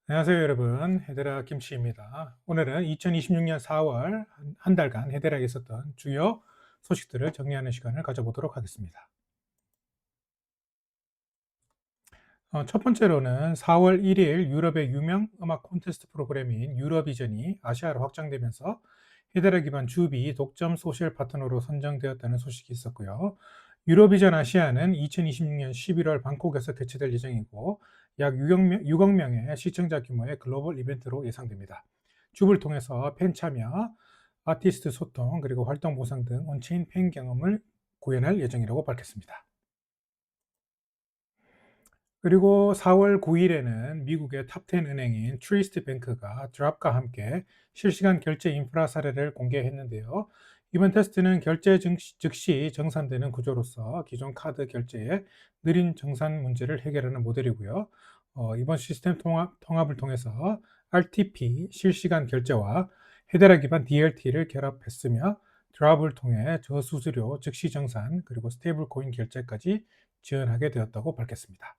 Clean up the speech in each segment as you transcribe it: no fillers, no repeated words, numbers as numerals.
안녕하세요, 여러분. 헤데라 김치입니다. 오늘은 2026년 4월 한 달간 헤데라에 있었던 주요 소식들을 정리하는 시간을 가져보도록 하겠습니다. 첫 번째로는 4월 1일 유럽의 유명 음악 콘테스트 프로그램인 유러비전이 아시아로 확장되면서 헤데라 기반 주비 독점 소셜 파트너로 선정되었다는 소식이 있었고요. 유로비전 아시아는 2026년 11월 방콕에서 개최될 예정이고 약 6억 명의 시청자 규모의 글로벌 이벤트로 예상됩니다. 줍을 통해서 팬 참여, 아티스트 소통, 그리고 활동 보상 등 온체인 팬 경험을 구현할 예정이라고 밝혔습니다. 그리고 4월 9일에는 미국의 탑10 은행인 트리스트 뱅크가 드랍과 함께 실시간 결제 인프라 사례를 공개했는데요. 이번 테스트는 결제 즉시 정산되는 구조로서 기존 카드 결제의 느린 정산 문제를 해결하는 모델이고요. 이번 시스템 통합을 통해서 RTP 실시간 결제와 헤데라 기반 DLT를 결합했으며 드랍을 통해 저수수료 즉시 정산 그리고 스테이블 코인 결제까지 지원하게 되었다고 밝혔습니다.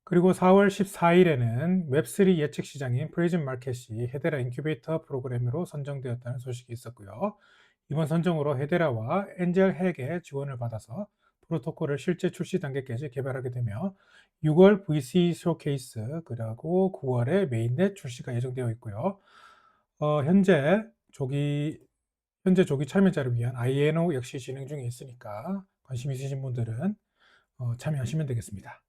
그리고 4월 14일에는 웹3 예측 시장인 프리즘 마켓이 헤데라 인큐베이터 프로그램으로 선정되었다는 소식이 있었고요. 이번 선정으로 헤데라와 엔젤 핵의 지원을 받아서 프로토콜을 실제 출시 단계까지 개발하게 되며 6월 VC 쇼케이스 그리고 9월에 메인넷 출시가 예정되어 있고요. 어, 현재 조기 현재 조기 참여자를 위한 INO 역시 진행 중에 있으니까 관심 있으신 분들은 참여하시면 되겠습니다.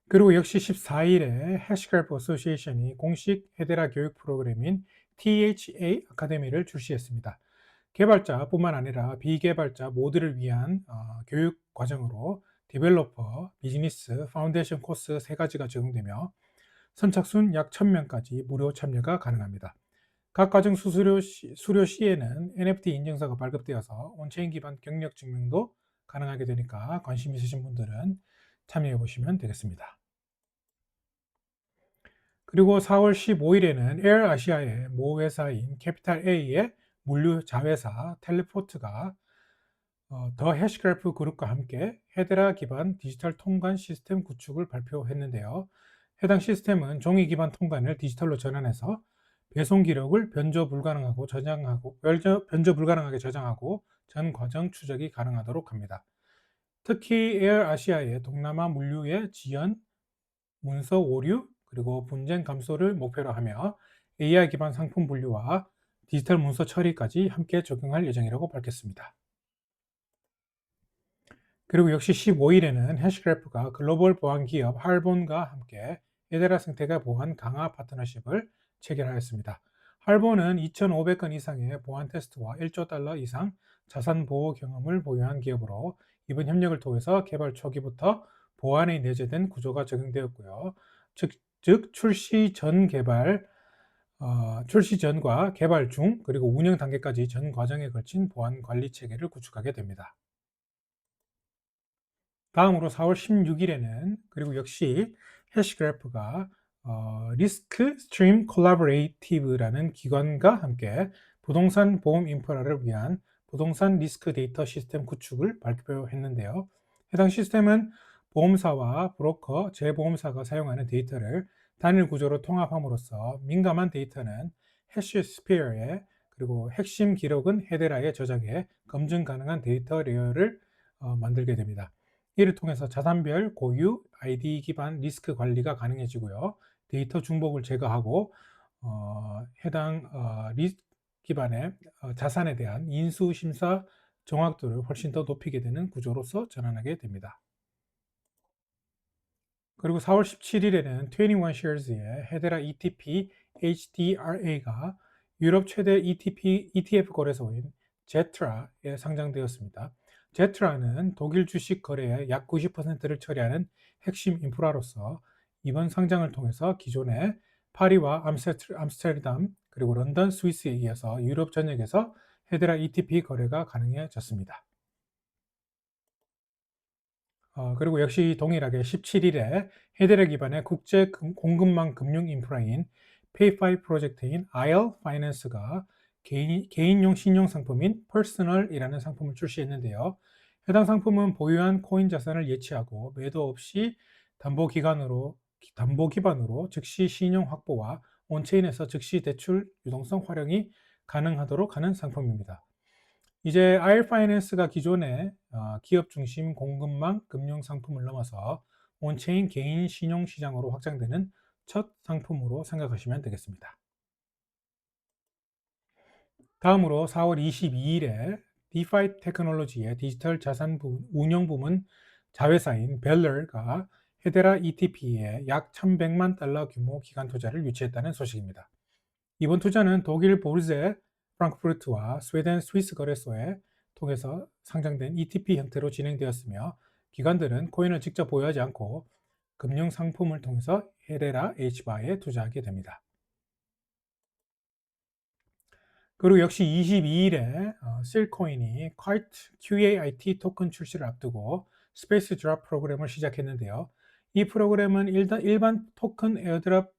그리고 역시 14일에 해시그래프 어소시에이션이 공식 헤데라 교육 프로그램인 THA 아카데미를 출시했습니다. 개발자뿐만 아니라 비개발자 모두를 위한 교육 과정으로 디벨로퍼, 비즈니스, 파운데이션 코스 세 가지가 적용되며 선착순 약 1000명까지 무료 참여가 가능합니다. 각 과정 수료 시에는 NFT 인증서가 발급되어서 온체인 기반 경력 증명도 가능하게 되니까 관심 있으신 분들은 참여해 보시면 되겠습니다. 그리고 4월 15일에는 에어 아시아의 모 회사인 캐피탈 A의 물류 자회사 텔레포트가 더 해시그래프 그룹과 함께 헤데라 기반 디지털 통관 시스템 구축을 발표했는데요. 해당 시스템은 종이 기반 통관을 디지털로 전환해서 배송 기록을 변조 불가능하게 저장하고 전 과정 추적이 가능하도록 합니다. 특히 에어 아시아의 동남아 물류의 지연, 문서 오류, 그리고 분쟁 감소를 목표로 하며 AI 기반 상품 분류와 디지털 문서 처리까지 함께 적용할 예정이라고 밝혔습니다. 그리고 역시 15일에는 해시그래프가 글로벌 보안 기업 할본과 함께 헤데라 생태계 보안 강화 파트너십을 체결하였습니다. 할본은 2,500건 이상의 보안 테스트와 1조 달러 이상 자산 보호 경험을 보유한 기업으로 이번 협력을 통해서 개발 초기부터 보안에 내재된 구조가 적용되었고요. 즉 출시 전과 개발 중 그리고 운영 단계까지 전 과정에 걸친 보안 관리 체계를 구축하게 됩니다. 다음으로 4월 16일에는 그리고 역시 해시그래프가 리스크 스트림 콜라보레이티브라는 기관과 함께 부동산 보험 인프라를 위한 부동산 리스크 데이터 시스템 구축을 발표했는데요. 해당 시스템은 보험사와 브로커, 재보험사가 사용하는 데이터를 단일 구조로 통합함으로써 민감한 데이터는 해시스피어에 그리고 핵심 기록은 헤데라에 저장해 검증 가능한 데이터 레이어를 만들게 됩니다. 이를 통해서 자산별 고유 아이디 기반 리스크 관리가 가능해지고요. 데이터 중복을 제거하고 해당 기반의 자산에 대한 인수 심사 정확도를 훨씬 더 높이게 되는 구조로서 전환하게 됩니다. 그리고 4월 17일에는 21 Shares의 헤데라 ETP HDRA가 유럽 최대 ETF 거래소인 제트라에 상장되었습니다. 제트라는 독일 주식 거래의 약 90%를 처리하는 핵심 인프라로서 이번 상장을 통해서 기존의 파리와 암스테르담 그리고 런던, 스위스에 이어서 유럽 전역에서 헤데라 ETP 거래가 가능해졌습니다. 그리고 역시 동일하게 17일에 헤데라 기반의 국제 공급망 금융 인프라인 페이파이 프로젝트인 아일 파이낸스가 개인용 신용 상품인 퍼스널이라는 상품을 출시했는데요. 해당 상품은 보유한 코인 자산을 예치하고 매도 없이 담보 기반으로 즉시 신용 확보와 온체인에서 즉시 대출 유동성 활용이 가능하도록 하는 상품입니다. 이제 아일파이낸스가 기존의 기업 중심 공급망 금융 상품을 넘어서 온체인 개인 신용 시장으로 확장되는 첫 상품으로 생각하시면 되겠습니다. 다음으로 4월 22일에 디파이 테크놀로지의 디지털 자산 운용 부문 자회사인 벨러가 헤데라 ETP에 약 1,100만 달러 규모 기관 투자를 유치했다는 소식입니다. 이번 투자는 독일 보르제 프랑크푸르트와 스웨덴 스위스 거래소에 통해서 상장된 ETP 형태로 진행되었으며, 기관들은 코인을 직접 보유하지 않고 금융 상품을 통해서 헤데라 H바에 투자하게 됩니다. 그리고 역시 22일에 실코인이 QAIT 토큰 출시를 앞두고 스페이스 드랍 프로그램을 시작했는데요. 이 프로그램은 일반 토큰 에어드랍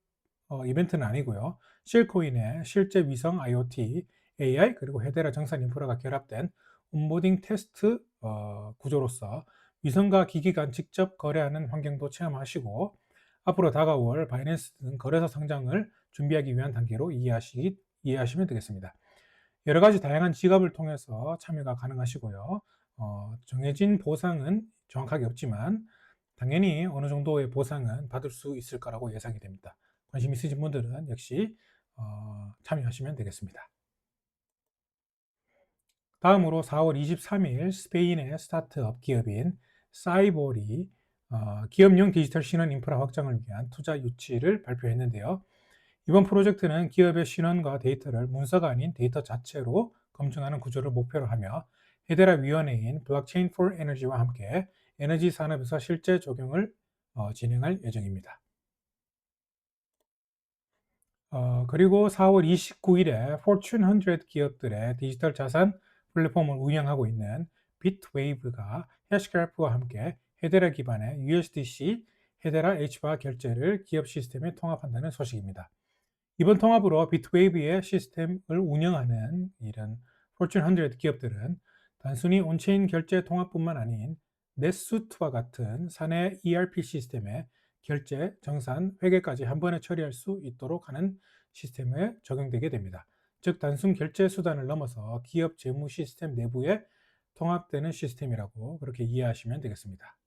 이벤트는 아니고요. 실코인의 실제 위성 IoT, AI 그리고 헤데라 정산 인프라가 결합된 온보딩 테스트 구조로서 위성과 기기 간 직접 거래하는 환경도 체험하시고, 앞으로 다가올 바이낸스 등 거래소 상장을 준비하기 위한 단계로 이해하시면 되겠습니다. 여러 가지 다양한 지갑을 통해서 참여가 가능하시고요. 정해진 보상은 정확하게 없지만 당연히 어느 정도의 보상은 받을 수 있을 거라고 예상이 됩니다. 관심 있으신 분들은 역시 참여하시면 되겠습니다. 다음으로 4월 23일 스페인의 스타트업 기업인 사이볼이 기업용 디지털 신원 인프라 확장을 위한 투자 유치를 발표했는데요. 이번 프로젝트는 기업의 신원과 데이터를 문서가 아닌 데이터 자체로 검증하는 구조를 목표로 하며, 헤데라 위원회인 블록체인 for 에너지와 함께 에너지 산업에서 실제 적용을 진행할 예정입니다. 그리고 4월 29일에 포춘 100 기업들의 디지털 자산 플랫폼을 운영하고 있는 비트웨이브가 해시그래프와 함께 헤데라 기반의 USDC 헤데라 H바 결제를 기업 시스템에 통합한다는 소식입니다. 이번 통합으로 비트웨이브의 시스템을 운영하는 이런 포춘 100 기업들은 단순히 온체인 결제 통합뿐만 아닌 넷수트와 같은 사내 ERP 시스템의 결제, 정산, 회계까지 한 번에 처리할 수 있도록 하는 시스템에 적용되게 됩니다. 즉, 단순 결제 수단을 넘어서 기업 재무 시스템 내부에 통합되는 시스템이라고 그렇게 이해하시면 되겠습니다.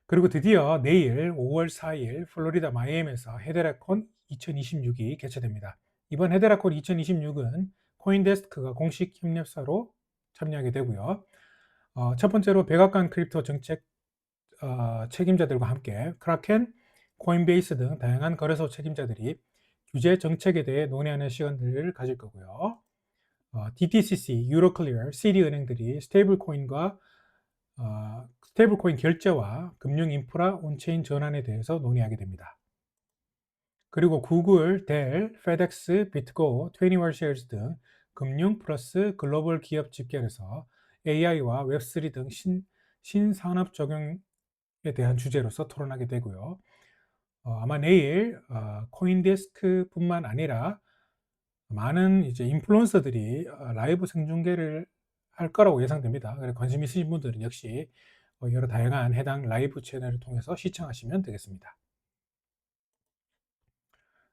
그리고 드디어 내일 5월 4일 플로리다 마이애미에서 헤데라콘 2026이 개최됩니다. 이번 헤데라콘 2026은 코인데스크가 공식 협력사로 참여하게 되고요. 첫 번째로 백악관 크립토 정책 책임자들과 함께 크라켄, 코인베이스 등 다양한 거래소 책임자들이 규제 정책에 대해 논의하는 시간들을 가질 거고요. DTCC, 유로클리어, 시리은행들이 스테이블코인 결제와 금융 인프라 온체인 전환에 대해서 논의하게 됩니다. 그리고 구글, 델, 페덱스, 비트고, 21쉐어즈 등 금융 플러스 글로벌 기업 집결에서 AI와 웹3 등 신산업 적용에 대한 주제로서 토론하게 되고요. 아마 내일 코인데스크뿐만 아니라 많은 이제 인플루언서들이 라이브 생중계를 할 거라고 예상됩니다. 그래서 관심 있으신 분들은 역시 여러 다양한 해당 라이브 채널을 통해서 시청하시면 되겠습니다.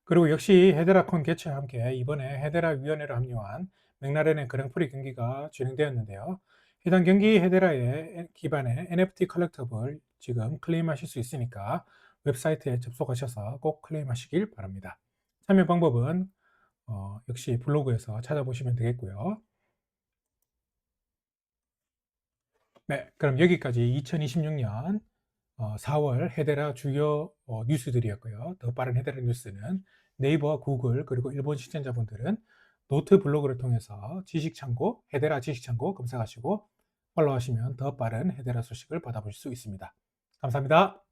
그리고 역시 헤데라콘 개최와 함께 이번에 헤데라 위원회로 합류한 맥라렌의 그랑프리 경기가 진행되었는데요. 해당 경기 헤데라의 기반의 NFT 컬렉터블 지금 클레임하실 수 있으니까 웹사이트에 접속하셔서 꼭 클레임하시길 바랍니다. 참여 방법은 역시 블로그에서 찾아보시면 되겠고요. 네, 그럼 여기까지 2026년 4월 헤데라 주요 뉴스들이었고요. 더 빠른 헤데라 뉴스는 네이버, 구글 그리고 일본 시청자분들은 노트 블로그를 통해서 지식창고, 헤데라 지식창고 검색하시고 팔로우하시면 더 빠른 헤데라 소식을 받아보실 수 있습니다. 감사합니다.